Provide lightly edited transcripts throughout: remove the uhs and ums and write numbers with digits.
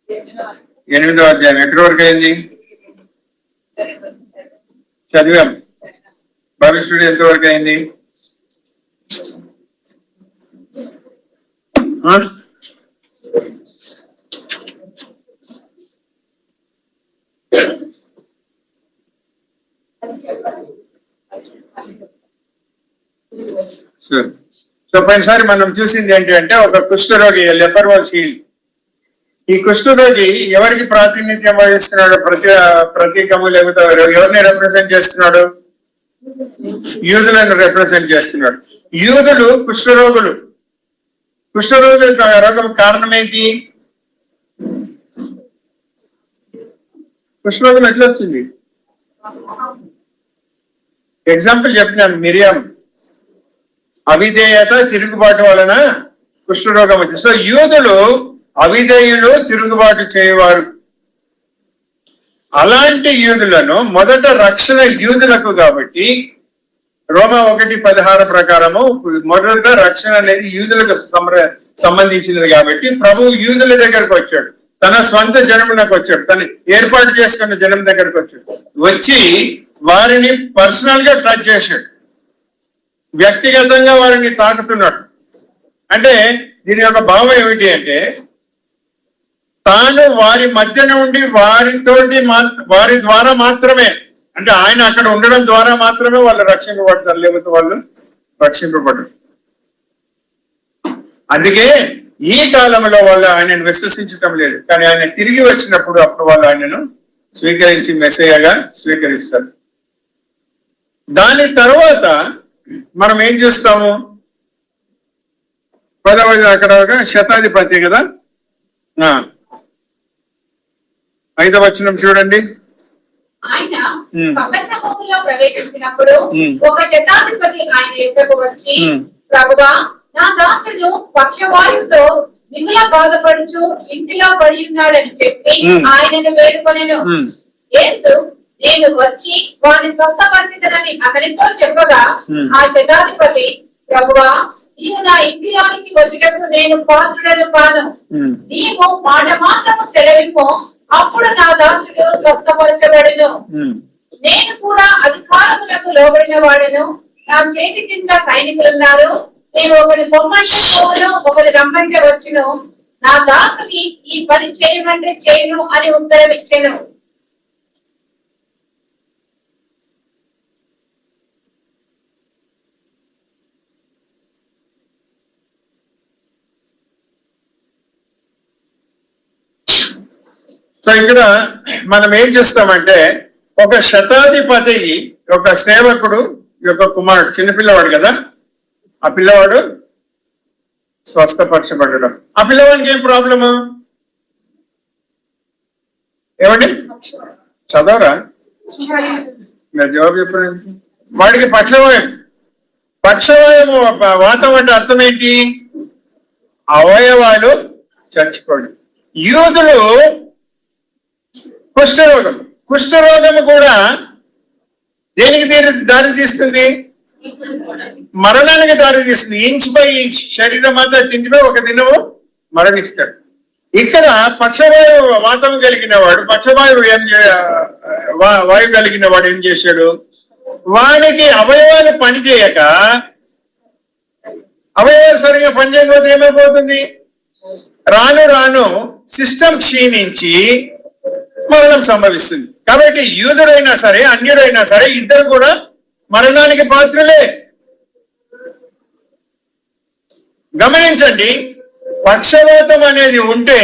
8వ అధ్యాయం ఎక్కడి వరకు అయింది చదివాం. భవిష్యుడు ఎంతవరకు అయింది? సో పోయినసారి మనం చూసింది ఏంటి అంటే ఒక కుష్ఠరోగి, లెపర్ వాస్ హీల్డ్. ఈ కుష్ఠరోగి ఎవరికి ప్రాతినిధ్యం వహిస్తున్నాడు? ప్రతీకము లేకపోతే ఎవరిని రిప్రజెంట్ చేస్తున్నాడు? యూదులను రిప్రజెంట్ చేస్తున్నాడు. యూదులు కుష్ఠరోగులు. రోగం కారణం ఏంటి? కుష్ఠరోగం ఎట్లా వచ్చింది? ఎగ్జాంపుల్ చెప్పినాను, మిరియం అవిధేయత, తిరుగుబాటు వలన కుష్ఠరోగం వచ్చింది. సో యూదులు అవిధేయులు, తిరుగుబాటు చేయవారు. అలాంటి యూదులను మొదట రక్షణ యూదులకు కాబట్టి రోమా 1:16 ప్రకారము మొదట రక్షణ అనేది యూదులకు సంబంధించినది కాబట్టి ప్రభు యూదుల దగ్గరకు వచ్చాడు. తన స్వంత జనమునకు వచ్చాడు, తను ఏర్పాటు చేసుకున్న జనం దగ్గరకు వచ్చాడు. వచ్చి వారిని పర్సనల్ గా టచ్ చేశాడు, వ్యక్తిగతంగా వారిని తాకుతున్నాడు. అంటే దీని యొక్క భావం ఏమిటి అంటే తాను వారి మధ్య నుండి వారి ద్వారా మాత్రమే, అంటే ఆయన అక్కడ ఉండడం ద్వారా మాత్రమే వాళ్ళు రక్షింపబడతారు, లేకపోతే వాళ్ళు రక్షింపబడరు. అందుకే ఈ కాలంలో వాళ్ళు ఆయనను విశ్వసించటం లేదు, కానీ ఆయన తిరిగి వచ్చినప్పుడు అప్పుడు వాళ్ళు ఆయనను స్వీకరించి మెస్సయ్యగా స్వీకరిస్తారు. దాని తర్వాత మనం ఏం చూస్తాము? 10వ అక్కడ ఒక శతాధిపతి కదా, 5వ వచనం చూడండి. ఆయన ప్రవేశించినప్పుడు ఒక శతాధిపతి ఆయన యుద్ధకు వచ్చి, ప్రభువా, నా దాసుడు పక్షవాయువుతో మిగుల బాధపడుచు ఇంటిలో పడి ఉన్నాడని చెప్పి ఆయనను వేడుకొనెను. యేసు, నేను వచ్చి వారిని స్వస్థపరిచితనని అతనితో చెప్పగా ఆ శతాధిపతి, ప్రభువా, నీవు నా ఇంటిలోనికి వచ్చుటకు నేను పాత్రుడను కాను. నీవు మాట మాత్రము సెలవిప్పు, అప్పుడు నా దాసుడు స్వస్థపరచబడును. నేను కూడా అధికారములకు లోబడిన వాడును. నా చేతి కింద సైనికులున్నారు. నేను ఒకరి పొమ్మంటే పోవును, ఒకరి రమ్మంటే వచ్చును. నా దాసుని ఈ పని చేయమంటే చేయను అని ఉత్తరం ఇచ్చెను. సో ఇక్కడ మనం ఏం చేస్తామంటే ఒక శతాధిపతి, ఒక సేవకుడు యొక్క కుమారుడు, చిన్నపిల్లవాడు కదా, ఆ పిల్లవాడు స్వస్థపరచబడడం. ఆ పిల్లవాడికి ఏం ప్రాబ్లము? ఏమండి చదవరా? జవాబు చెప్పండి. వాడికి పక్షవాయము వాతం అంటే అర్థం ఏంటి? అవయవాలు చచ్చిపోవడం. యూదులు కుష్ఠరోగము కూడా దేనికి దారి తీస్తుంది? మరణానికి దారి తీస్తుంది. ఇంచ్ బై ఇంచ్ శరీరం అంతా తింటే ఒక దినము మరణిస్తాడు. ఇక్కడ పక్షవాయు వాతం కలిగిన వాడు, వాయువు కలిగిన వాడు ఏం చేశాడు? వాడికి అవయవాలు పనిచేయక, అవయవాలు సరిగా పనిచేయకపోతే ఏమైపోతుంది? రాను రాను సిస్టమ్ క్షీణించి మరణం సంభవిస్తుంది. కాబట్టి యూదుడైనా సరే అన్యుడైనా సరే ఇద్దరు కూడా మరణానికి పాత్రులే. గమనించండి, పక్షవాతం అనేది ఉంటే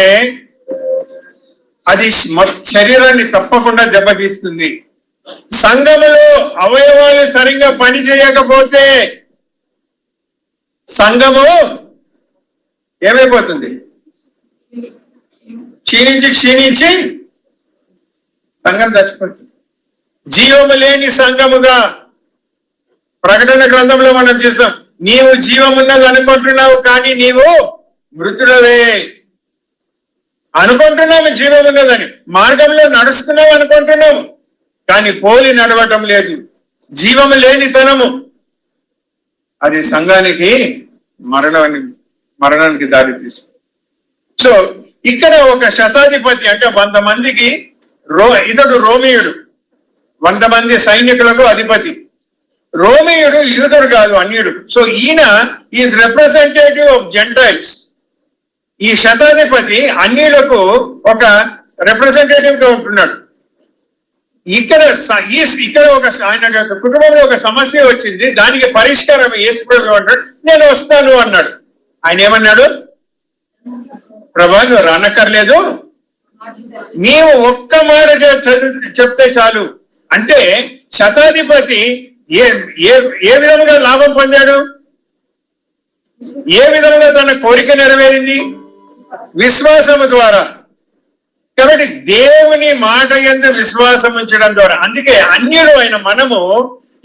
అది శరీరాన్ని తప్పకుండా దెబ్బతీస్తుంది. సంఘములో అవయవాలు సరిగ్గా పని చేయకపోతే సంఘము ఏమైపోతుంది? క్షీణించి సంఘం చచ్చిపోతుంది. జీవము లేని సంఘముగా ప్రకటన గ్రంథంలో మనం చూసాం. నీవు జీవమున్నది అనుకుంటున్నావు, కానీ నీవు మృతుడవే. అనుకుంటున్నాము జీవం ఉన్నదని, మార్గంలో నడుస్తున్నావు అనుకుంటున్నాము, కానీ పోలి నడవటం లేదు. జీవము లేనితనము అది సంఘానికి మరణానికి దారి తీస్తుంది. సో ఇక్కడ ఒక శతాధిపతి అంటే 100 మందికి ఇతడు రోమియుడు, 100 మంది సైనికులకు అధిపతి. రోమియుడు యూదుడు కాదు, అన్యుడు. సో ఈయన ఈజ్ రిప్రజెంటేటివ్ ఆఫ్ జెంటైల్స్. ఈ శతాధిపతి అన్యులకు ఒక రిప్రజెంటేటివ్ గా ఉంటున్నాడు. ఇక్కడ ఒక ఆయన కుటుంబంలో ఒక సమస్య వచ్చింది, దానికి పరిష్కారం యేసుప్రభు అంటాడు, నేను వస్తాను అన్నాడు. ఆయన ఏమన్నాడు? ప్రభా నువ్వు రానక్కర్లేదు, నీవు ఒక్క మాట చెప్తే చాలు. అంటే శతాధిపతి ఏ విధముగా లాభం పొందాడు? ఏ విధముగా తన కోరిక నెరవేరింది? విశ్వాసము ద్వారా. కాబట్టి దేవుని మాట యందు విశ్వాసం ఉంచడం ద్వారా. అందుకే అన్యులు అయిన మనము,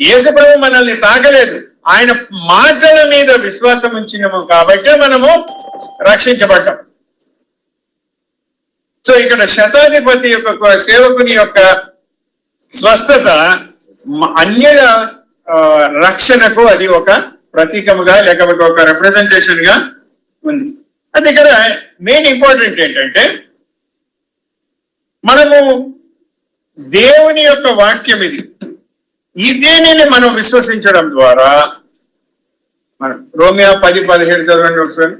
యేసుప్రభు మనల్ని తాకలేదు, ఆయన మాటల మీద విశ్వాసం ఉంచినము కాబట్టి మనము రక్షించబడ్డాం. సో ఇక్కడ శతాధిపతి యొక్క సేవకుని యొక్క స్వస్థత అన్యుల రక్షణకు అది ఒక ప్రతీకముగా లేకపోతే ఒక రిప్రజెంటేషన్ గా ఉంది. అది ఇక్కడ మెయిన్ ఇంపార్టెంట్ ఏంటంటే, మనము దేవుని యొక్క వాక్యం ఈ దీనిని మనం విశ్వసించడం ద్వారా మనం రోమియా 10:17 చదవండి ఒకసారి.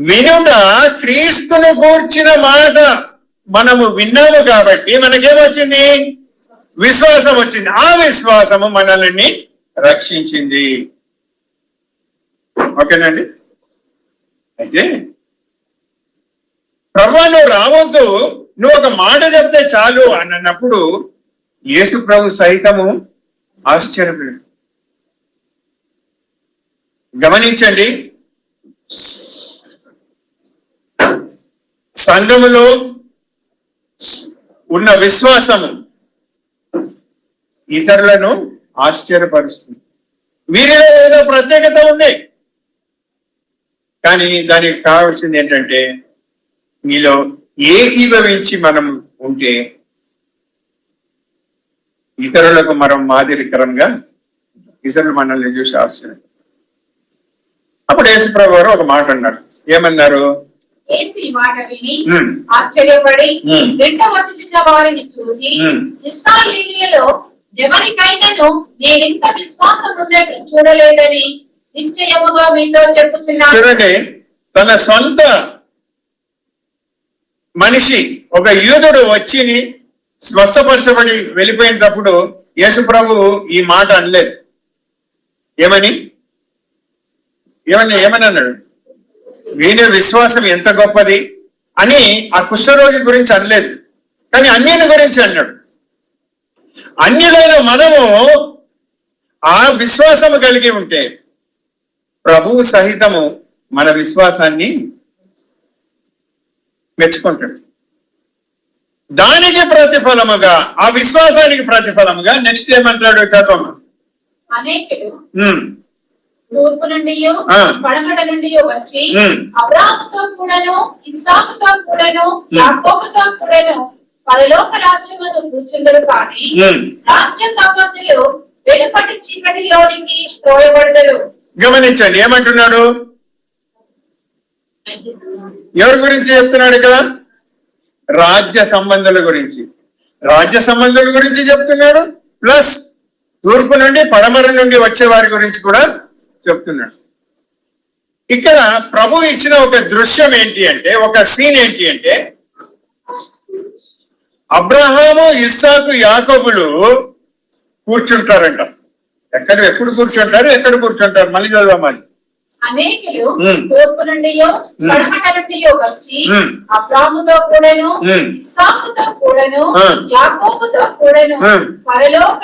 వినుట క్రీస్తును గూర్చిన మాట మనము విన్నాము కాబట్టి మనకేమొచ్చింది? విశ్వాసం వచ్చింది. ఆ విశ్వాసము మనల్ని రక్షించింది. ఓకేనండి. అయితే ప్రభువా నువ్వు రావద్దు, నువ్వు ఒక మాట చెప్తే చాలు అని అన్నప్పుడు యేసు ప్రభు సైతము ఆశ్చర్యపోయాడు. గమనించండి, సంఘములో ఉన్న విశ్వాసము ఇతరులను ఆశ్చర్యపరుస్తుంది. వీరిలో ఏదో ప్రత్యేకత ఉంది, కానీ దానికి కావాల్సింది ఏంటంటే మీలో ఏకీభవించి మనం ఉంటే ఇతరులకు మనం మాదిరికరంగా, ఇతరులు మనల్ని చూసి ఆశ్చర్యం. అప్పుడు యేసుప్రభు వారు ఒక మాట అన్నారు. ఏమన్నారు? మాట విని ఆశ్చర్యపడి వెంట వచ్చుచున్న వారిని చూసి, ఇశ్రాయేలీయులలో ఎవరికైనాను నేనింత విశ్వాసం ఉన్నట్టు చూడలేదని నిశ్చయముగా మీతో చెప్పుచున్నాను. చూడండి, తన సొంత మనిషి ఒక యూదుడు వచ్చి స్వస్థపరచబడి వెళ్ళిపోయినప్పుడు యేసు ప్రభు ఈ మాట అనలేదు. ఏమని అన్నాడు? వీని విశ్వాసం ఎంత గొప్పది అని ఆ కుష్ఠరోగి గురించి అనలేదు, కానీ అన్యుని గురించి అన్నాడు. అన్యులైన మనము ఆ విశ్వాసము కలిగి ఉంటే ప్రభువు సహితము మన విశ్వాసాన్ని మెచ్చుకుంటాడు. దానికి ప్రతిఫలముగా, ఆ విశ్వాసానికి ప్రతిఫలముగా నెక్స్ట్ ఏమంటాడు చదవమ్మా. అనేకులు తూర్పు నుండి పడమట నుండి వచ్చి అబ్రాహాముతో కూడాను ఇస్సాకుతో కూడాను యాకోబుతో కూడాను పరలోక రాజ్యమును కూర్చుందరు, కానీ రాజ్య సంబంధులు వెలుపటి చీకటిలోనికి త్రోయబడతారు. గమనించండి, ఏమంటున్నాడు? ఎవరి గురించి చెప్తున్నాడు ఇక్కడ? రాజ్య సంబంధుల గురించి. రాజ్య సంబంధుల గురించి చెప్తున్నాడు, ప్లస్ తూర్పు నుండి పడమర నుండి వచ్చే వారి గురించి కూడా చెప్తున్నాడు. ఇక్కడ ప్రభు ఇచ్చిన ఒక దృశ్యం ఏంటి అంటే, ఒక సీన్ ఏంటి అంటే, అబ్రహాము ఇస్సాకు యాకోబులు కూర్చుంటారంట. ఎప్పుడు కూర్చుంటారు? మళ్ళీ చదవమా. అది అనేకులు తూర్పు నుండి పడమట నుండి వచ్చి అబ్రాహాముతో కూడాను ఇస్సాకుతో కూడాను యాకోబుతో కూడాను పరలోక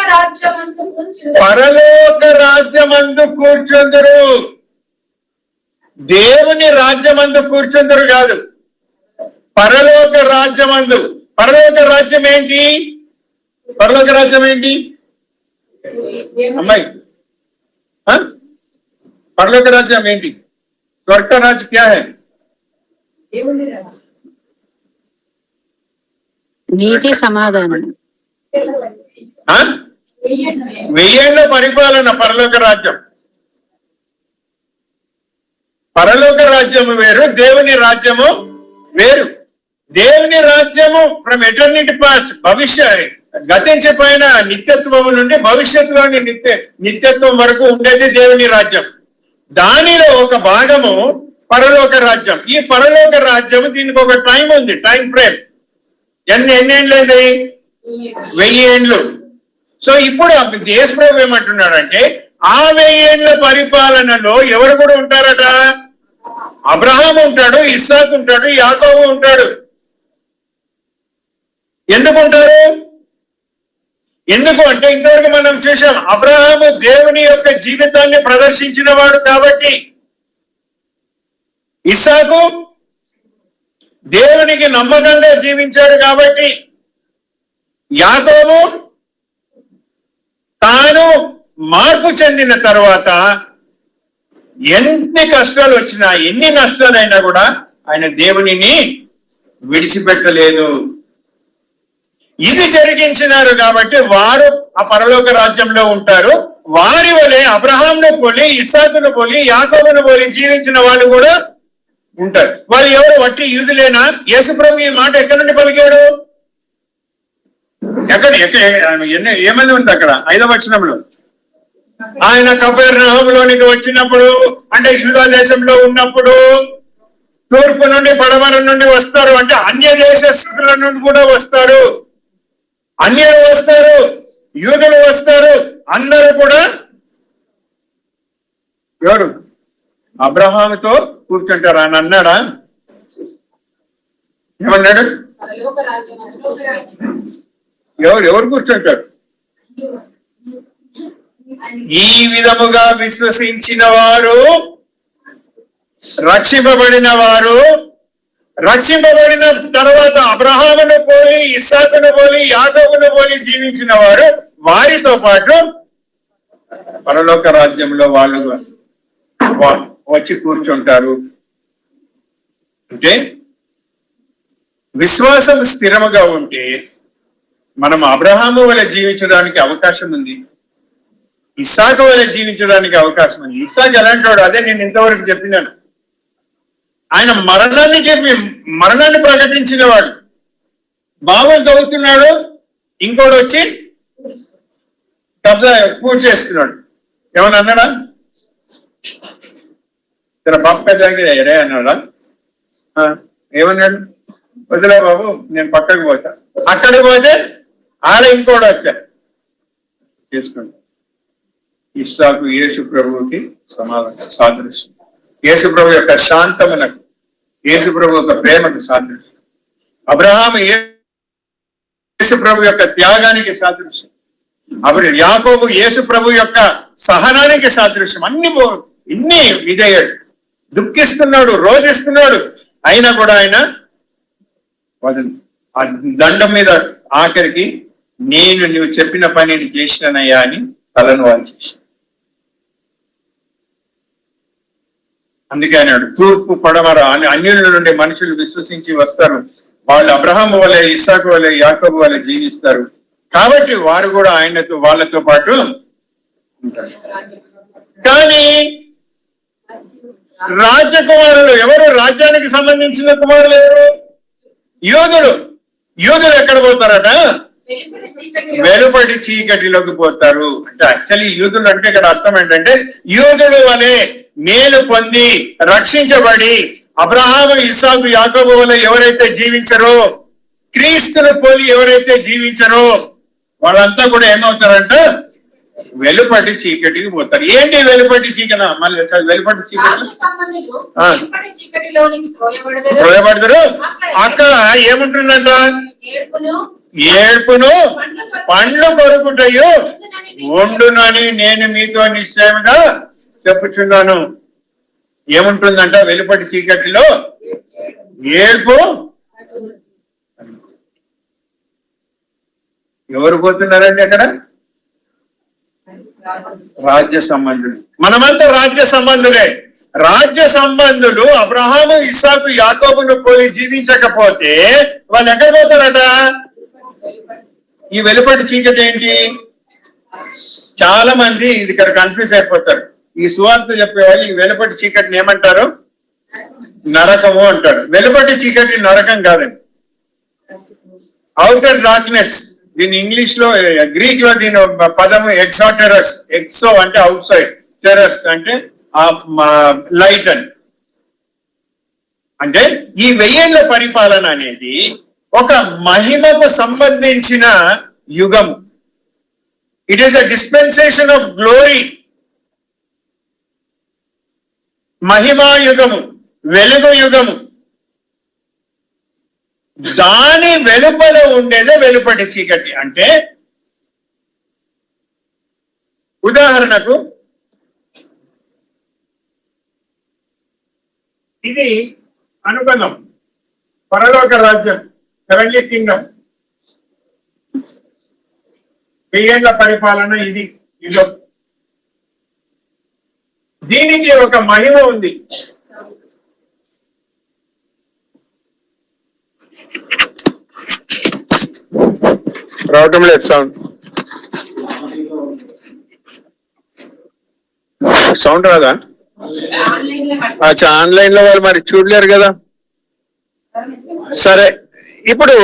రాజ్యమందు కూర్చుందరు. దేవుని రాజ్యమందు కూర్చుందరు కాదు, పరలోక రాజ్యమందు. పరలోక రాజ్యం ఏంటి? అమ్మాయి, परलोक राज्य ఏంటి? స్వర్గ రాజ్యం क्या है? నీతి సమాధానం. ఆ? 1000 ఏళ్ల పరిపాలన పరలోక రాజ్యం. పరలోక రాజ్యము వేరు, దేవుని రాజ్యము వేరు. దేవుని రాజ్యము ఫ్రమ్ ఎటర్నిటీ పాస్ట్, గతించిపోయిన నిత్యత్వం నుండి భవిష్యత్తులోని నిత్యత్వం వరకు ఉండేది దేవుని రాజ్యం. దానిలో ఒక భాగము పరలోక రాజ్యం. ఈ పరలోక రాజ్యం దీనికి ఒక టైం ఉంది, టైం ఫ్రేమ్. ఎన్నేళ్ళు ఇది? 1000 ఏండ్లు. సో ఇప్పుడు యేసుప్రభు ఏమంటున్నాడంటే ఆ 1000 ఏండ్ల పరిపాలనలో ఎవరు కూడా ఉంటారట? అబ్రహాము ఉంటాడు, ఇస్సాకు ఉంటాడు, యాకోబు ఉంటాడు. ఎందుకు ఉంటారు? ఎందుకు అంటే ఇంతవరకు మనం చూసాం, అబ్రహాము దేవుని యొక్క జీవితాన్ని ప్రదర్శించిన వాడు కాబట్టి, ఇస్సాకు దేవునికి నమ్మకంగా జీవించాడు కాబట్టి, యాకోబు తాను మార్పు చెందిన తర్వాత ఎన్ని కష్టాలు వచ్చినా, ఎన్ని నష్టాలైనా కూడా ఆయన దేవునిని విడిచిపెట్టలేదు. ఇది జరిగించినారు కాబట్టి వారు ఆ పరలోక రాజ్యంలో ఉంటారు. వారి వలె అబ్రహాంను పోలి, ఇస్సాకును పోలి, యాకోబును పోలి జీవించిన వాళ్ళు కూడా ఉంటారు. వాళ్ళు ఎవరు? వట్టి యూదులేనా? యేసుప్రభు ఈ మాట ఎక్కడి నుండి పలికాడు? ఏమని ఉంది అక్కడ 5వ వచనంలో? ఆయన కపెర్నహూములోనికి వచ్చినప్పుడు, అంటే యూదా దేశంలో ఉన్నప్పుడు, తూర్పు నుండి పడమర నుండి వస్తారు, అంటే అన్య దేశస్తుల నుండి కూడా వస్తారు. అన్యులు వస్తారు, యూదులు వస్తారు, అందరూ కూడా ఎవరు? అబ్రహాముతో కూర్చుంటారు అని అన్నాడా? ఏమన్నాడు? ఎవరు కూర్చుంటారు? ఈ విధముగా విశ్వసించిన వారు, రక్షింపబడిన వారు, రక్షింపబడిన తర్వాత అబ్రహామును పోలి, ఇస్సాకును పోలి, యాకోబును పోలి జీవించిన వారు వారితో పాటు పరలోక రాజ్యంలో వాళ్ళు వచ్చి కూర్చుంటారు. అంటే విశ్వాసం స్థిరముగా ఉంటే మనం అబ్రహాము వలె జీవించడానికి అవకాశం ఉంది, ఇస్సాకు వలె జీవించడానికి అవకాశం ఉంది. ఇస్సాకు ఎలాంటి వాడు? అదే నేను ఇంతవరకు చెప్పినాను. ఆయన మరణాన్ని ప్రకటించిన వాడు. బాబు తవ్వుతున్నాడు, ఇంకోటి వచ్చి కబ్జా పూర్తి చేస్తున్నాడు. ఏమన్నా అన్నాడా? బాబు కజాగిరే అన్నాడా? ఏమన్నాడు? వదిలే బాబు, నేను పక్కకు పోతా. అక్కడికి పోతే ఆడ ఇంకోటి వచ్చా చేసుకోండి. ఇస్సాకు యేసు ప్రభువుకి సాదృశ్యం. యేసు ప్రభు యొక్క శాంతమునకు, యేసు ప్రభు యొక్క ప్రేమకు సాదృశ్యం. అబ్రహాము యేసు ప్రభు యొక్క త్యాగానికి సాదృశ్యం. యాకోబు యేసు ప్రభు యొక్క సహనానికి సాదృశ్యం. ఇన్ని విధేయుడు, దుఃఖిస్తున్నాడు, రోధిస్తున్నాడు, అయినా కూడా ఆయన వదలు. ఆ దండం మీద ఆఖరికి నువ్వు చెప్పిన పనిని చేసిననయ్యా అని తలను వాల్చేసి. అందుకే అన్నాడు, తూర్పు పడమర అన్యుల నుండి మనుషులు విశ్వసించి వస్తారు. వాళ్ళు అబ్రహాము వలె, ఇస్సాకు వలె, యాకోబు వలె జీవిస్తారు. కాబట్టి వారు కూడా వాళ్ళతో పాటు ఉంటారు. కానీ రాజ్యకుమారులు ఎవరు? రాజ్యానికి సంబంధించిన కుమారులు ఎవరు? యూదులు ఎక్కడ పోతారట? వెలుపటి చీకటిలోకి పోతారు. అంటే యాక్చువల్లీ యూదులు అంటే ఇక్కడ అర్థం ఏంటంటే, యూదులు వలె మేలు పొంది రక్షించబడి అబ్రహాము, ఇస్సాకు, యాకోబు వలె ఎవరైతే జీవించరో, క్రీస్తును పోలి ఎవరైతే జీవించరో వాళ్ళంతా కూడా ఏమవుతారంట? వెలుపటి చీకటికి పోతారు. ఏంటి వెలుపటి చీకటి? మళ్ళీ వెలుపటి చీకటి త్రోయబడతారు. అక్కడ ఏముంటుందంట? ఏడ్పును పండ్లు కొరుకుటయు ఉండునని నేను మీతో నిశ్చయముగా చెప్పుచున్నాను. ఏముంటుందంట? వెలుపటి చీకటిలో ఏడ్పు. ఎవరు పోతున్నారండి అక్కడ? రాజ్య సంబంధులు. మనమంతా రాజ్య సంబంధులే. రాజ్య సంబంధులు అబ్రహాము, ఇస్సాకు, యాకోబును పోలి జీవించకపోతే వాళ్ళు ఎక్కడ పోతారట? ఈ వెలుపటి చీకటి ఏంటి? చాలా మంది ఇది ఇక్కడ కన్ఫ్యూజ్ అయిపోతారు. ఈ సువార్త చెప్పేవాళ్ళు ఈ వెలుపటి చీకటిని ఏమంటారు? నరకము అంటారు. వెలుపటి చీకటి నరకం కాదండి, అవుటర్ డార్క్నెస్. దీని ఇంగ్లీష్ లో, గ్రీక్ లో దీని పదము ఎక్సాటెరస్. ఎక్సో అంటే అవుట్ సైడ్, టెరస్ అంటే లైట్ అని. అంటే ఈ 1000 ఏళ్ల పరిపాలన అనేది ఒక మహిమకు సంబంధించిన యుగము. It is a dispensation of glory. మహిమా యుగము, వెలుగు యుగము. దాని వెలుపల ఉండేదే వెలుపటి చీకటి. అంటే ఉదాహరణకు ఇది అనుబంధం, పరలోక రాజ్యం, హెవెన్లీ కింగ్డమ్, 1000 ఏళ్ల పరిపాలన. ఇది యుగం. దీనికి ఒక మహిమ ఉంది. రావటం లేదు సౌండ్. సౌండ్ రాదా? అచ్చా, ఆన్లైన్ లో వాళ్ళు మరి చూడలేరు కదా. సరే, ఇప్పుడు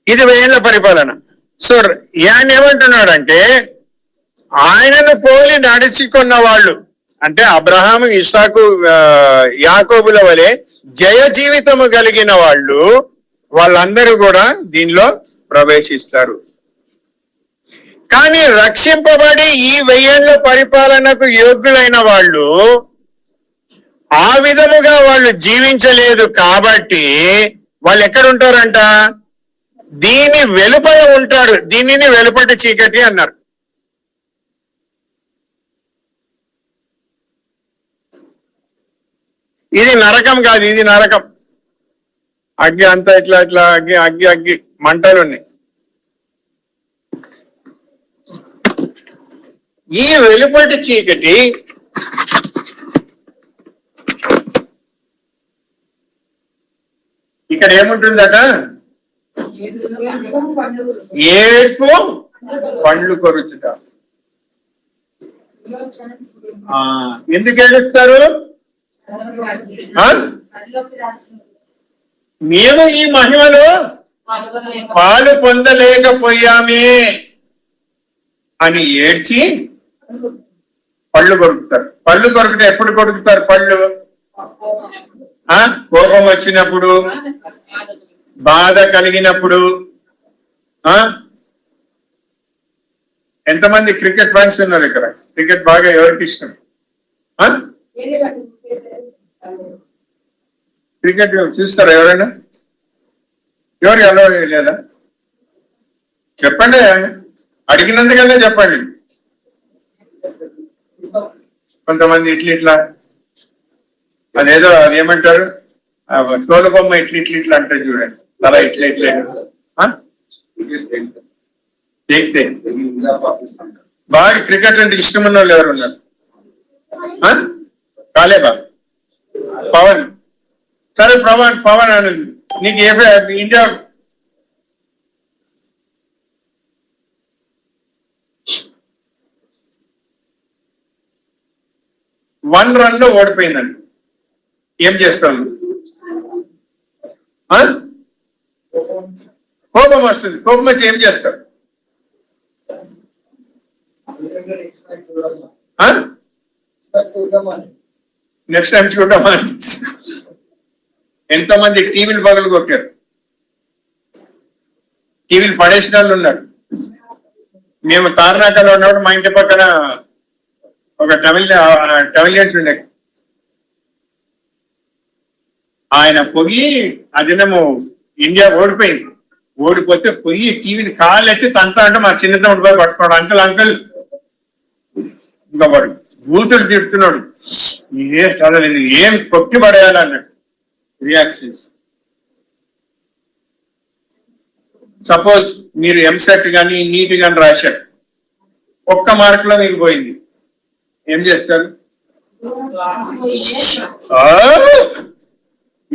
ఇది 1000 ఏళ్ల పరిపాలన. సో ఆయన ఏమంటున్నాడంటే, ఆయనను పోలి నడుచుకున్న వాళ్ళు అంటే అబ్రహాము, ఇస్సాకు, యాకోబుల వలె జయ జీవితము కలిగిన వాళ్ళందరూ కూడా దీనిలో ప్రవేశిస్తారు. కానీ రక్షింపబడి ఈ 1000 ఏళ్ల పరిపాలనకు యోగ్యులైన వాళ్ళు ఆ విధముగా వాళ్ళు జీవించలేదు కాబట్టి వాళ్ళు ఎక్కడ ఉంటారంట? దీని వెలుపల ఉంటారు. దీనిని వెలుపటి చీకటి అన్నారు. ఇది నరకం కాదు, ఇది నరకం. అగ్గి అంతా ఇట్లా ఇట్లా అగ్గి అగ్గి అగ్గి మంటలు ఉన్నాయి. ఈ వెలుపటి చీకటి ఇక్కడ ఏముంటుందట? ఏడుపు, పండ్లు కొరుచుట. ఎందుకు ఏడుస్తారు? మేము ఈ మహిమలో పాలు పొందలేకపోయామే అని ఏడ్చి పళ్ళు కొరుకుతారు. పళ్ళు కొరుకుట ఎప్పుడు కొరుకుతారు? పళ్ళు కోపం వచ్చినప్పుడు, బాధ కలిగినప్పుడు. ఎంతమంది క్రికెట్ ఫ్యాన్స్ ఉన్నారు ఇక్కడ? క్రికెట్ బాగా ఎవరికి ఇష్టం? క్రికెట్ చూస్తారా ఎవరైనా? ఎవరికి అలవాటు లేదా? చెప్పండి, అడిగినందుకన్నా చెప్పండి. కొంతమంది ఇట్లా అదేదో అదేమంటారు, తోలు బొమ్మ ఇట్లా అంటారు చూడండి, తల ఇట్లా దేక్తే. బాగా క్రికెట్ అంటే ఇష్టం ఉన్న వాళ్ళు ఎవరు ఉన్నారు? కాలేబా, పవన్. సరే పవన్ అనేది నీకు ఇండియా వన్ రన్ లో ఓడిపోయిందండి. ఏం చేస్తాను? కోపం వస్తుంది. కోపం వచ్చి ఏం చేస్తాడు? నెక్స్ట్ టైం చూడమా? ఎంతమంది టీవీలు పగలు కొట్టారు, టీవీలు పడేసిన వాళ్ళు ఉన్నారు. మేము తార్నాకలో ఉన్నప్పుడు మా ఇంటి పక్కన ఒక టెమిలియన్స్ ఉండే. ఆయన పొయ్యి, అదేనేమో ఇండియా ఓడిపోయింది. ఓడిపోతే పొయ్యి టీవీని కాళ్ళు ఎత్తి తంతా అంటే మా చిన్న తమ్ముడు పోయి పట్టుకోడు. అంకల్ ఇంకా వాడు బూతులు తిడుతున్నాడు. అసలు ఏం కొట్టి పడేయాలన్నాడు. రియాక్షన్స్. సపోజ్ మీరు ఎంసెట్ కానీ నీట్ కానీ రాశారు, ఒక్క మార్కులో మీకు పోయింది, ఏం చేస్తారు?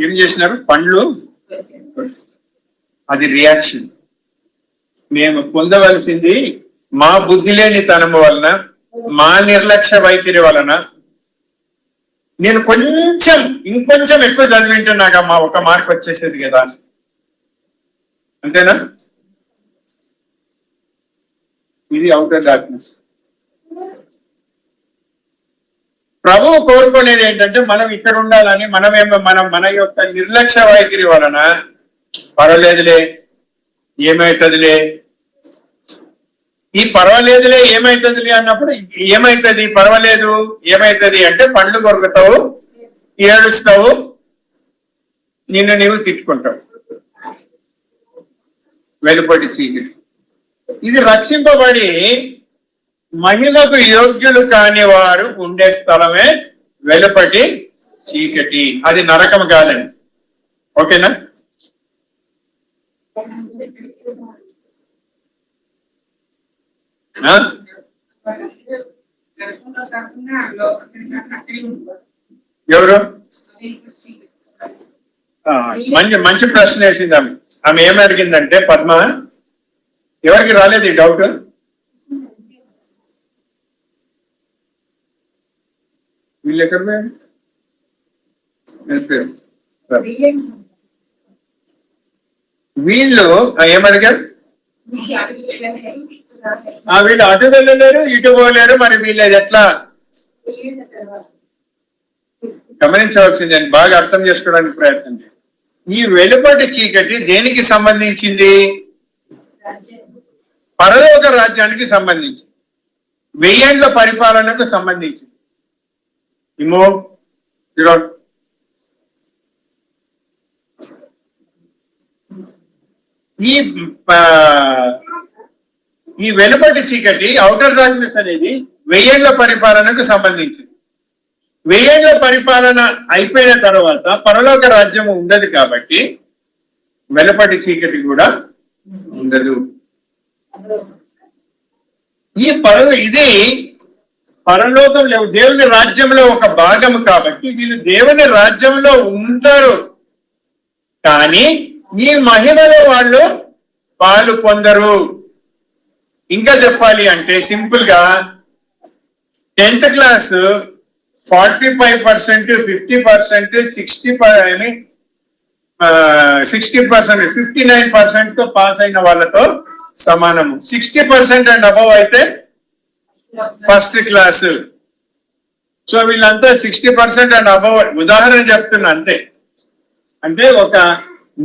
ఏం చేసినారు? పండ్లు. అది రియాక్షన్. మేము పొందవలసింది మా బుద్ధి లేని తనము వలన, మా నిర్లక్ష్య వైఖరి వలన. నేను ఇంకొంచెం ఎక్కువ చదివింటే నాకు మా ఒక మార్క్ వచ్చేసేది కదా, అంతేనా? ఇది అవుటర్ డార్క్నెస్. ప్రభువు కోరుకునేది ఏంటంటే మనం ఇక్కడ ఉండాలని. మన యొక్క నిర్లక్ష్య వైఖరి వలన పర్వాలేదులే ఏమైతుందిలే, ఈ పర్వాలేదులే ఏమైతుందిలే అన్నప్పుడు ఏమైతుంది? పర్వాలేదు ఏమైతుంది అంటే పండ్లు కొరుకుతావు, ఏడుస్తావు, నిన్ను నీవు తిట్టుకుంటావు. వెలుపటి చీకటి. ఇది రక్షింపబడి మహిళకు యోగ్యులు కాని వారు ఉండే స్థలమే వెలుపటి చీకటి. అది నరకం కాదండి. ఓకేనా? ఎవరు? మంచి ప్రశ్న వేసింది ఆమె. ఆమె ఏమి అడిగిందంటే, పద్మ, ఎవరికి రాలేదు ఈ డౌట్? వీళ్ళు ఎక్కడ పోయారు? వీళ్ళు ఏమడిగారు? వీళ్ళు అటు వెళ్ళలేరు, ఇటు పోలేరు, మరి వీళ్ళది ఎట్లా? గమనించవలసింది, బాగా అర్థం చేసుకోవడానికి ప్రయత్నం చేయండి. ఈ వెలుపటి చీకటి దేనికి సంబంధించింది? పరలోక రాజ్యానికి సంబంధించింది, 1000 ఏళ్ల పరిపాలనకు సంబంధించింది. ఈ వెలుపటి చీకటి, అవుటర్ డార్క్నెస్ అనేది 1000 ఏళ్ల పరిపాలనకు సంబంధించింది. 1000 ఏళ్ల పరిపాలన అయిపోయిన తర్వాత పరలోక రాజ్యం ఉండదు కాబట్టి వెలుపటి చీకటి కూడా ఉండదు. ఇది పరలోకంలో దేవుని రాజ్యంలో ఒక భాగము కాబట్టి వీళ్ళు దేవుని రాజ్యంలో ఉంటారు. కానీ ఈ మహిమలో వాళ్ళు పాలు పొందరు. ఇంకా చెప్పాలి అంటే సింపుల్ గా 10th క్లాస్ 45%, 50%, 60%, 59% తో పాస్ అయిన వాళ్ళతో సమానము. 60% అండ్ అబవ్ అయితే ఫస్ట్ క్లాస్. సో వీళ్ళంతా 60% అండ్ అబవ్. ఉదాహరణ చెప్తున్నా అంతే. అంటే ఒక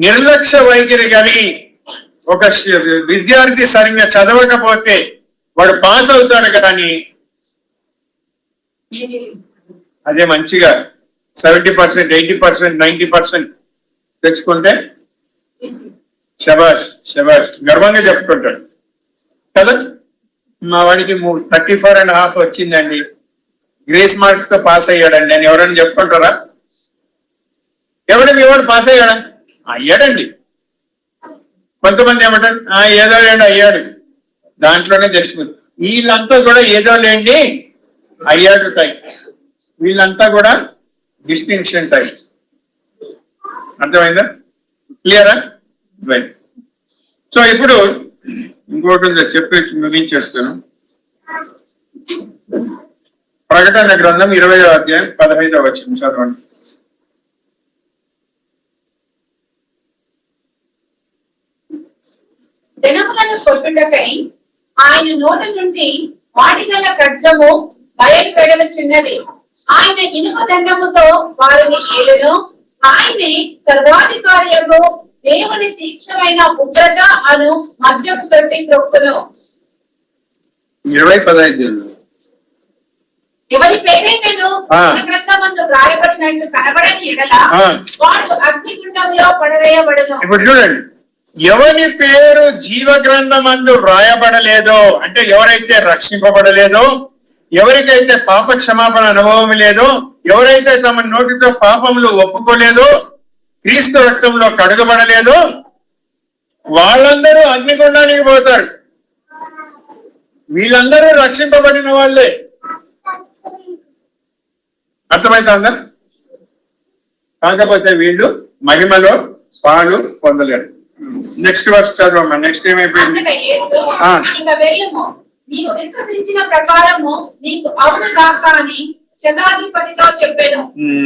నిర్లక్ష్య వైఖరి కలిగి ఒక విద్యార్థి సరిగ్గా చదవకపోతే వాడు పాస్ అవుతాడు, కానీ అదే మంచిగా 70%, 80%, 90% తెచ్చుకుంటే శబాష్ గర్వంగా చెప్పుకుంటాడు కదా. మా వాడికి 34.5 వచ్చిందండి, గ్రేస్ మార్క్ తో పాస్ అయ్యాడండి అని ఎవరైనా చెప్పుకుంటారా? ఎవడు పాస్ అయ్యాడా? అయ్యాడండి. కొంతమంది ఏమంటారు, ఏదో లేండి అయ్యాడు, దాంట్లోనే తెలిసిపోతుంది. వీళ్ళంతా కూడా ఏదో లేండి అయ్యాడు టైప్. వీళ్ళంతా కూడా డిస్టింక్షన్ టైప్. అర్థమైందా? క్లియరా? రైట్. సో ఇప్పుడు ఇంకోటి చెప్పి ముగించేస్తాను. ప్రకటన గ్రంథం 20వ అధ్యాయం 15వ వచనం చదవండి. జనములను కొట్టుటకై ఆయన నోటి నుండి వాటిగల ఖడ్గము బయలుపెడలుచున్నది. ఆయన ఇనుప దండముతో వారిని ఏలును. ఆయన సర్వాధికారియము దేవుని తీక్షణమైన ఉగ్రత అను మద్యపు తొట్టి త్రొక్కును. 20:15. ఎవరి పేరైనను గ్రంథమందు రాయబడినట్టు కనబడని ఎడల వాడు అగ్నిగుండంలో పడవేయబడును. ఇప్పుడు చూడండి, ఎవరి పేరు జీవ గ్రంథమందు వ్రాయబడలేదో అంటే ఎవరైతే రక్షింపబడలేదో, ఎవరికైతే పాప క్షమాపణ అనుభవం లేదో, ఎవరైతే తమ నోటితో పాపములు ఒప్పుకోలేదో, క్రీస్తు రక్తంలో కడుగబడలేదో, వాళ్ళందరూ అగ్నిగుండానికి పోతారు. వీళ్ళందరూ రక్షింపబడిన వాళ్ళే. అర్థమవుతుందా? కాకపోతే వీళ్ళు మహిమలో పాలు పొందలేరు. Next verse చదవమ్మా. నెక్స్ట్ ఏమైపోయింది? అంతటా యేసు ఆ. ఇక వెళ్ళుము, నీవు విశ్వసించిన ప్రకారము నీకు అవును కాక అని శతాధిపతితో చెప్పాను.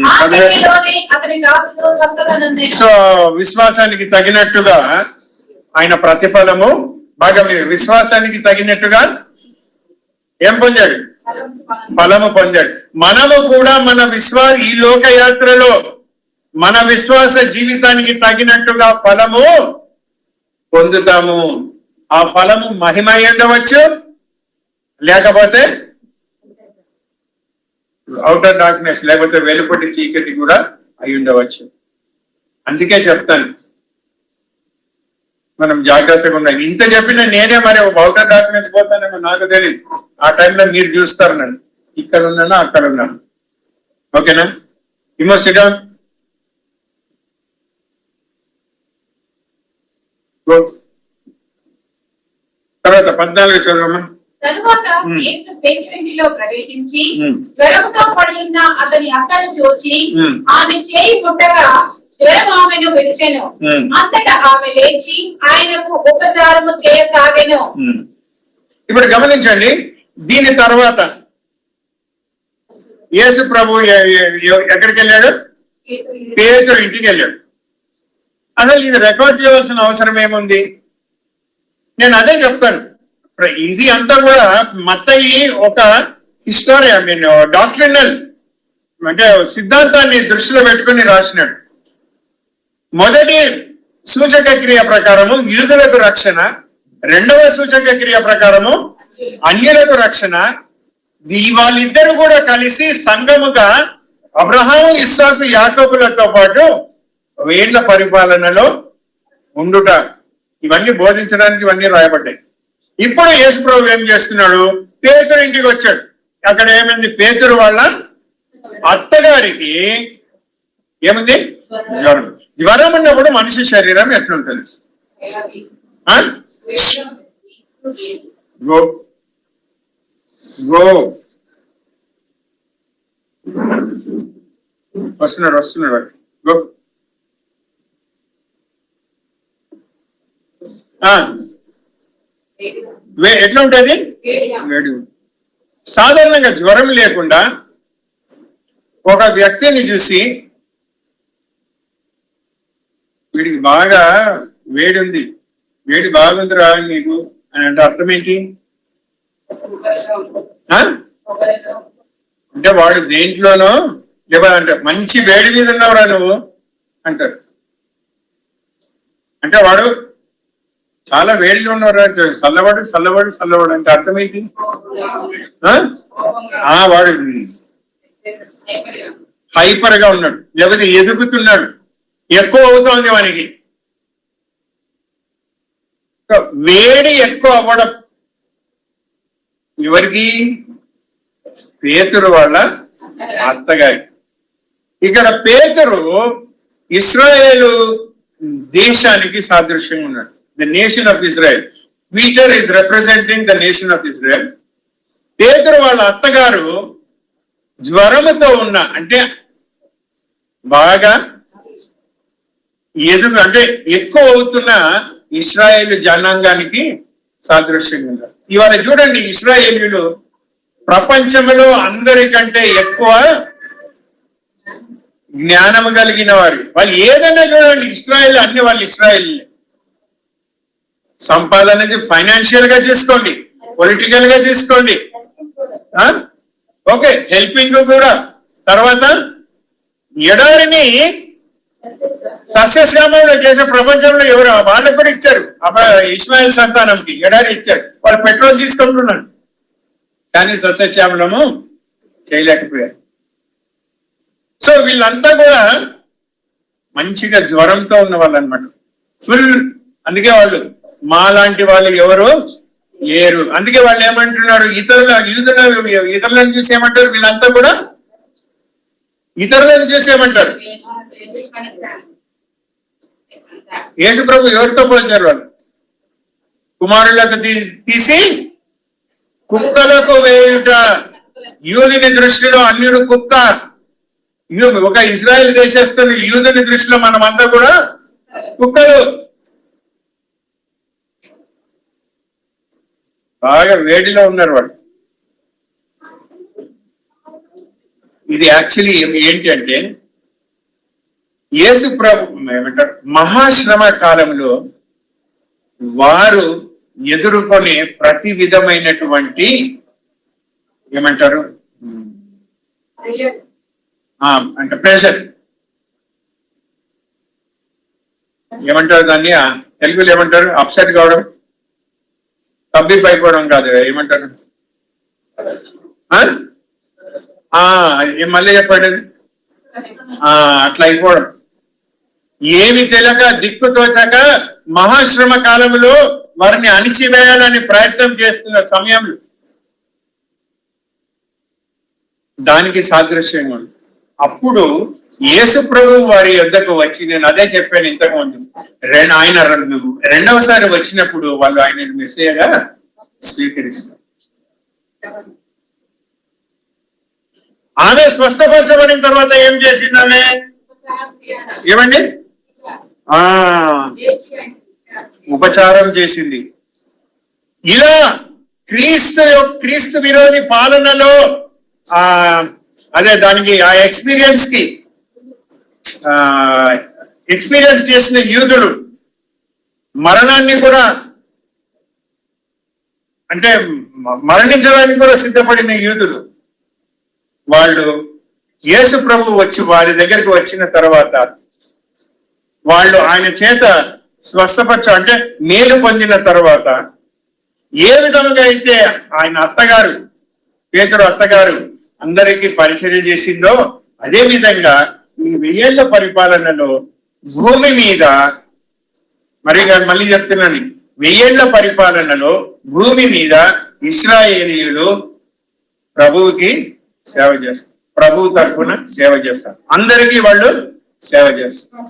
ఆ గడియలోనే అతని దాసుడు సంతతనుండెను. సో విశ్వాసానికి తగినట్టుగా ఆయన ప్రతిఫలము, బాగా మీరు విశ్వాసానికి తగినట్టుగా ఏం పొందాడు? ఫలము పొందాడు. మనము కూడా ఈ లోకయాత్రలో మన విశ్వాస జీవితానికి తగినట్టుగా ఫలము పొందుతాము. ఆ ఫలము మహిమ ఉండవచ్చు, లేకపోతే అవుటర్ డార్క్నెస్, లేకపోతే వెలుపటి చీకటి కూడా అయి ఉండవచ్చు. అందుకే చెప్తాను మనం జాగ్రత్తగా ఉండాలి. ఇంత చెప్పిన నేనే మరి అవుటర్ డార్క్నెస్ పోతానేమో నాకు తెలియదు. ఆ టైంలో మీరు చూస్తారు నన్ను, ఇక్కడ ఉన్నాను అక్కడ ఉన్నాను. ఓకేనా? ఇమో సిడౌన్. తర్వాత 14 చదవమ్మా. తరువాత యేసు పేతురింటిలో ప్రవేశించి జ్వరముతో పడి ఉన్న అతని అక్కను చూచి ఆమె చేయి ముట్టగా జ్వరం ఆమెను విడిచెను. అంతటా ఆమె లేచి ఆయనకు ఉపచారము చేయసాగెను. ఇప్పుడు గమనించండి, దీని తర్వాత యేసు ప్రభు ఎక్కడికి వెళ్ళాడు? పేతురు ఇంటికి వెళ్ళాడు. అసలు ఇది రికార్డ్ చేయవలసిన అవసరం ఏముంది? నేను అదే చెప్తాను. ఇది అంతా కూడా మత్తయి ఒక హిస్టరీ, డాక్ట్రినల్ అంటే సిద్ధాంతాన్ని దృష్టిలో పెట్టుకుని రాసినాడు. మొదటి సూచక క్రియ ప్రకారము యూదులకు రక్షణ, రెండవ సూచక క్రియ ప్రకారము అన్యులకు రక్షణ. వాళ్ళిద్దరు కూడా కలిసి సంఘముగా అబ్రహాము, ఇస్సాకు, యాకోబులతో పాటు 1000 ఏళ్ల పరిపాలనలో ఉండుట, ఇవన్నీ బోధించడానికి ఇవన్నీ రాయబడ్డాయి. ఇప్పుడు యేసు ప్రభు ఏం చేస్తున్నాడు? పేతురు ఇంటికి వచ్చాడు. అక్కడ ఏమైంది? పేతురు వాళ్ళ అత్తగారికి ఏముంది? జ్వరం. జ్వరం ఉన్నప్పుడు మనిషి శరీరం ఎట్లుంటుంది? వస్తున్నాడు. ఎట్లా ఉంటది? వేడి. సాధారణంగా జ్వరం లేకుండా ఒక వ్యక్తిని చూసి వీడికి బాగా వేడి ఉంది, వేడి బాగుందిరా నీకు అని అంటే అర్థం ఏంటి? అంటే వాడు దేంట్లోనో అంటే మంచి వేడి మీద ఉన్నావురా నువ్వు అంటారు. అంటే వాడు చాలా వేడిలో ఉన్నవారా, చల్లబడు అంటే అర్థం ఏంటి? వాడు హైపర్ గా ఉన్నాడు, లేకపోతే ఎదుగుతున్నాడు, ఎక్కువ అవుతోంది వానికి. వేడి ఎక్కువ అవ్వడం ఎవరికి? పేతురు వాళ్ళ అత్తగారి. ఇక్కడ పేతురు ఇశ్రాయేలు దేశానికి సాదృశ్యంగా ఉన్నాడు. The nation of Israel. Peter is representing the nation of Israel. పేతురు వాళ్ళ అత్తగారు జ్వరముతో ఉన్న, అంటే బాగా అంటే ఎక్కువ అవుతున్న ఇశ్రాయేలు జనాంగానికి సాదృశ్యంగా ఉన్నారు. ఇవాళ చూడండి, ఇశ్రాయేలీయులు ప్రపంచంలో అందరికంటే ఎక్కువ జ్ఞానము కలిగిన వారు. వాళ్ళు ఏదైనా చూడండి, ఇశ్రాయేల్ అన్ని వాళ్ళు ఇశ్రాయేల్. సంపాదన ఫైనాన్షియల్ గా చూసుకోండి, పొలిటికల్ గా చూసుకోండి, ఓకే, హెల్పింగ్ కూడా. తర్వాత ఎడారిని సస్యశ్యామలో చేసే ప్రపంచంలో ఎవరు? వాళ్ళకు కూడా ఇచ్చారు. ఇస్మాయిల్ సంతానంకి ఎడారి ఇచ్చారు. వాళ్ళు పెట్రోల్ తీసుకుంటున్నారు, కానీ సస్యశ్యామలము చేయలేకపోయారు. సో వీళ్ళంతా కూడా మంచిగా జ్వరంతో ఉన్న వాళ్ళు అనమాట, ఫుల్. అందుకే వాళ్ళు మాలాంటి వాళ్ళు ఎవరు లేరు. అందుకే వాళ్ళు ఏమంటున్నారు? ఇతరులను చూసి ఏమంటారు? వీళ్ళంతా కూడా ఇతరులను చూసి ఏమంటారు? యేసు ప్రభు ఎవరితో పోల్చారు? వాళ్ళు కుమారులకు తీసి కుక్కలకు వేయుట. యూదుని దృష్టిలో అన్యుడు కుక్క. ఒక ఇజ్రాయెల్ దేశస్తుని యూదుని దృష్టిలో మనమంతా కూడా కుక్కలు. బాగా వేడిలో ఉన్నారు వాళ్ళు. ఇది యాక్చువల్లీ ఏంటి అంటే యేసు ప్రభు ఏమంటారు మహాశ్రమ కాలంలో వారు ఎదుర్కొనే ప్రతి విధమైనటువంటి ఏమంటారు అంటే ప్రెషర్ ఏమంటారు దాన్ని తెలుగులో ఏమంటారు అప్సెట్ కావడం, తబ్బిబ్బు అయిపోవడం కాదు, ఏమంటారు మళ్ళీ చెప్పండి అట్లా అయిపోవడం. ఏమి తెలియక దిక్కు తోచక మహాశ్రమ కాలంలో వారిని అణిచివేయాలని ప్రయత్నం చేస్తున్న సమయంలో దానికి సాదృశ్యంగా ఉంది. అప్పుడు యేసు ప్రభు వారి యొద్దకు వచ్చి, నేను అదే చెప్పాను ఇంతకుముందు, ఆయన రెండవసారి వచ్చినప్పుడు వాళ్ళు ఆయన మెస్సీయగా స్వీకరిస్తారు. ఆమె స్వస్థపరచబడిన తర్వాత ఏం చేసింది? ఆమె ఏమండి ఉపచారం చేసింది. ఇలా క్రీస్తు విరోధి పాలనలో అదే దానికి ఆ ఎక్స్పీరియన్స్ చేసిన యూదులు మరణాన్ని కూడా అంటే మరణించడానికి కూడా సిద్ధపడిన యూదులు వాళ్ళు యేసు ప్రభు వచ్చి వారి దగ్గరికి వచ్చిన తర్వాత వాళ్ళు ఆయన చేత స్వస్థపరచ అంటే మేలు పొందిన తర్వాత ఏ విధంగా అయితే ఆయన అత్తగారు పేతురు అత్తగారు అందరికీ పరిచర్య చేసిందో అదే విధంగా ఈ 1000 ఏళ్ల పరిపాలనలో భూమి మీద మళ్ళీ చెప్తున్నాను, 1000 ఏళ్ల పరిపాలనలో భూమి మీద ఇశ్రాయేలీయులు ప్రభువుకి సేవ చేస్తారు, ప్రభు తరపున సేవ చేస్తారు, అందరికీ వాళ్ళు సేవ చేస్తారు,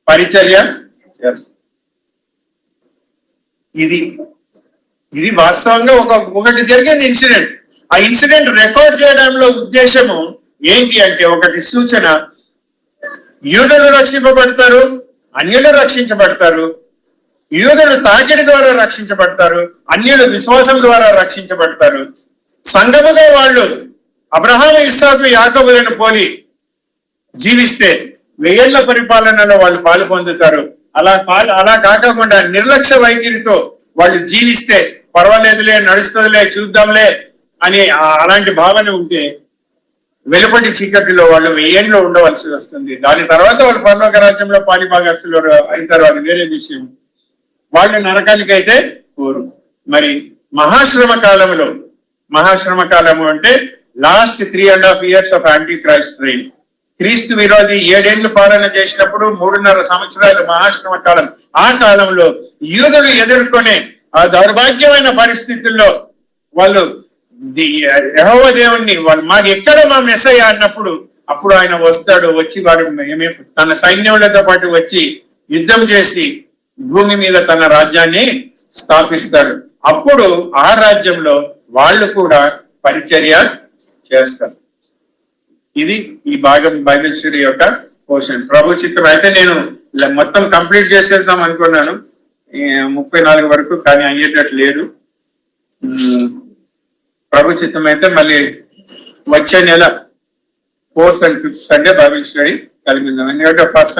పరిచర్య చేస్తారు. ఇది వాస్తవంగా ఒకటి జరిగింది ఇన్సిడెంట్. ఆ ఇన్సిడెంట్ రికార్డ్ చేయడంలో ఉద్దేశము ఏంటి అంటే ఒకటి సూచన, యూదులు రక్షింపబడతారు, అన్యులు రక్షించబడతారు, యూదులు తాకిడి ద్వారా రక్షించబడతారు, అన్యులు విశ్వాసం ద్వారా రక్షించబడతారు. సంఘముగా వాళ్ళు అబ్రహాము ఇస్సాకు యాకోబులను పోలి జీవిస్తే 1000 ఏళ్ల పరిపాలనలో వాళ్ళు పాలు పొందుతారు. అలా కాకుండా నిర్లక్ష్య వైఖరితో వాళ్ళు జీవిస్తే పర్వాలేదులే, నడుస్తుందిలే, చూద్దాంలే అని అలాంటి భావన ఉంటే వెలుపటి చీకటిలో వాళ్ళు 1000 ఏళ్ళు ఉండవలసి వస్తుంది. దాని తర్వాత వాళ్ళు పరలోక రాజ్యంలో పాలిభాగస్తులు అవుతారు, అది వేరే విషయం. వాళ్ళు నరకానికి అయితే కోరు. మరి మహాశ్రమ కాలము అంటే last 3.5 years of anti Christ rain. క్రీస్తు విరోధి 7 ఏళ్లు పాలన చేసినప్పుడు 3.5 సంవత్సరాలు మహాశ్రమ కాలం. ఆ కాలంలో యూదులు ఎదుర్కొనే ఆ దౌర్భాగ్యమైన పరిస్థితుల్లో వాళ్ళు యెహోవా దేవుణ్ణి మాకు ఎక్కడ మా మెస్సయ్య అన్నప్పుడు అప్పుడు ఆయన వస్తాడు, వచ్చి వాడు తన సైన్యములతో పాటు వచ్చి యుద్ధం చేసి భూమి మీద తన రాజ్యాన్ని స్థాపిస్తాడు. అప్పుడు ఆ రాజ్యంలో వాళ్ళు కూడా పరిచర్య చేస్తారు. ఇది ఈ భాగం బైబిల్ స్టడీ యొక్క పోర్షన్. ప్రభు చిత్రం అయితే నేను మొత్తం కంప్లీట్ చేసేద్దాం అనుకున్నాను 34 వరకు, కానీ అయ్యేటట్టు లేదు. ప్రభు చిత్తం అయితే మళ్ళీ వచ్చే నెల 4th and 5th Sunday Bible study కలిగి ఉందాం. ఎందుకంటే ఫస్ట్